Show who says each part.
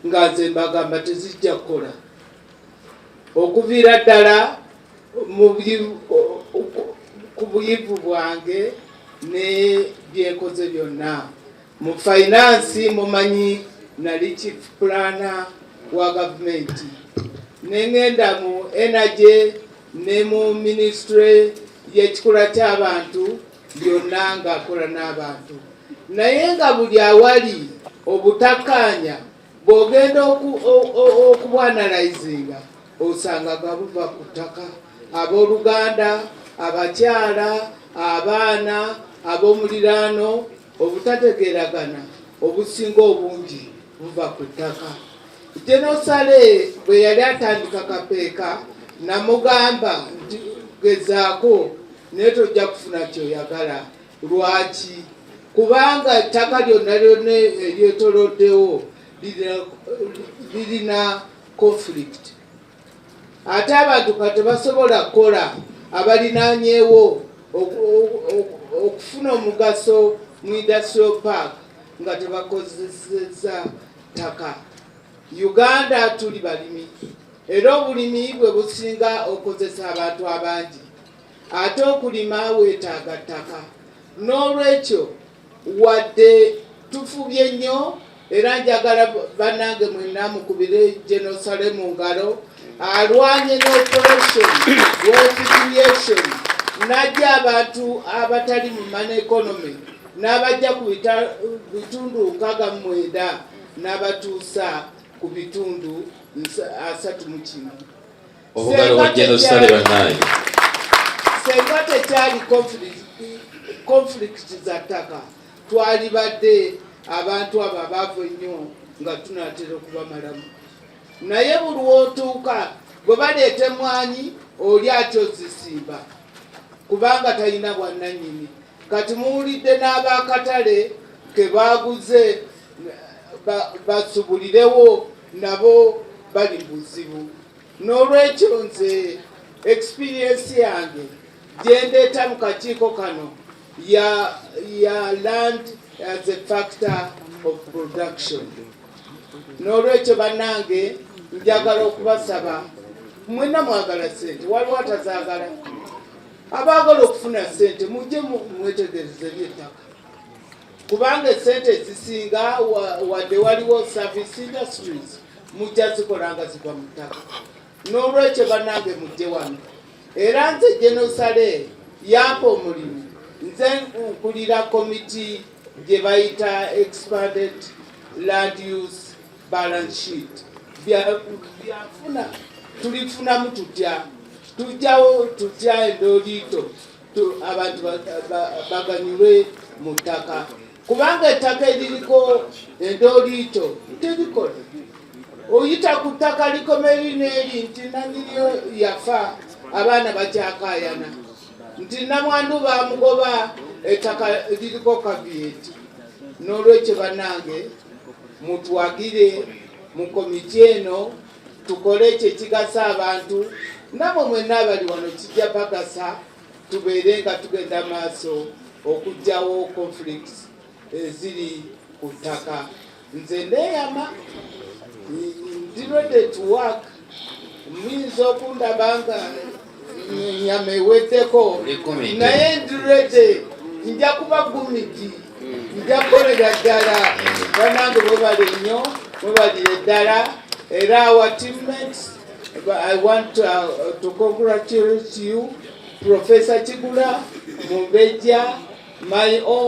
Speaker 1: nga nze mbagamba tezijja kukola okuviira ddala ku buyivu bwange ne byenkoze byonna. Mu finance mumanyi nali chief planner wa gavumenti, nengenda mu energy ne mu ministry y'ekikula ky'abantu byonna ng'akola n'abantu. Naye nga buli awali obutakkaanya bw'ogenda okubwanalizinga osanga gabuva ku ttaka. Abooluganda, abakyala, abaana, ab'omuliraano, obutategeeragana obusinga obungi buva ku ttaka. Jenosale bwe yali atandika kapeeka namugamba nti gezaako naye tojja kufuna kyoyagala. Lwaki? Kubanga ettaka lyonna lyonna eryetoloddewo lirina conflict. Ate abantu kati basobola kukola abalinaanyeewo okufuna omugaso mu industrial park nga tebakozesezza ttaka. Uganda tuli balimi era obulimi bwe businga okozesa abantu abangi, ate okulima weetaaga ttaka. N'olwekyo wadde tufubye nnyo era njagala bannange mwenna mukubire Jenosale mu ngalo alwanye n'operation wealth creation, najja abantu abatali mu man economy n'abajja ku bitundu 69 n'abatuusa ku bitundu 31.
Speaker 2: Obugalo bwa Jenosale bannaye
Speaker 1: senga tekyali conflict za ttaka twali badde abantu abo abaavu ennyo nga tunatera okubamalamu. Naye buli wootuuka bwe baleeta emmwanyi oli ate ozisimba kubanga talina bwannannyini. Kati muwulidde n'abakatale ke baaguze basubulirewo nabo bali buzibu. N'olwekyo nze experience yange gyendeeta mu kakiiko kano ya land as a factor of production. N'olwekyo bannange njagala okubasaba mwenna mwagala ssente, waliwo atazaagala. Abaagala okufuna ssente mujje mwetegereze by'ettaka kubanga essente ezisinga wadde waliwo service industries mujja zikola nga ziva mu ttaka. N'olwekyo bannange mujje wano. Era nze Jenosale yampa omulimu, nze nkulira komiti gye bayita expanded land use balance sheet. Byafuna tulifunamu tutya, tujjawo tutya endooliito abantu baganyulwe mu ttaka kubanga ettaka eririko endooliito terikola. Oyita ku ttaka likomerinaeri nti nanyiryo yafa abaana bakyakaayana nti namwandu bamugoba ettaka liriko kabyeti. N'olwekyo bannange mutwagire mu komiti eno tukole ekyo ekigasa abantu. Namwe mwenna abali wano kijja bagasa tubeere nga tugenda maaso okuggyawo conflicts eziri ku ttaka. Nze ndeeyama ndi ready to work. Muyinza okundaba nga ennyama eweddeko naye ndi ready, nja kuba gumiti, nja kukolera ddala. Bannange mwebale nnyo, mwebalire ddala. Era our teammates, I want to congratulate you, Professor Kigula, Mubeja, my own